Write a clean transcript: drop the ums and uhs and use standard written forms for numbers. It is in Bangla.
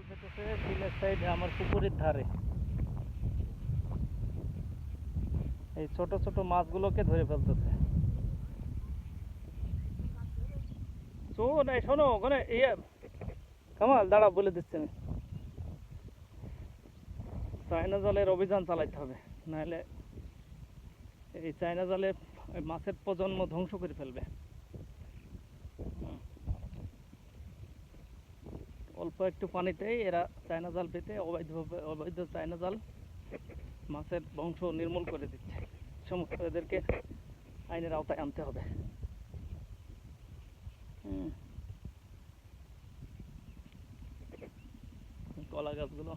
জাল পেতেছে বিলের সাইডে আমার পুকুরের ধারে। এই ছোট ছোট মাছগুলোকে ধরে ফেলতেছে। শোনো ওখানে কামাল দাঁড়া, বলে দিচ্ছি আমি। চায়না জালের অভিযান চালাইতে হবে, নাহলে এই চায়না জালে মাছের প্রজন্ম ধ্বংস করে ফেলবে। অল্প একটু পানিতেই এরা চায়না জাল পেতে অবৈধ চায়না জাল মাছের বংশ নির্মূল করে দিচ্ছে। সমস্ত এদেরকে আইনের আওতায় আনতে হবে। কলা গাছগুলো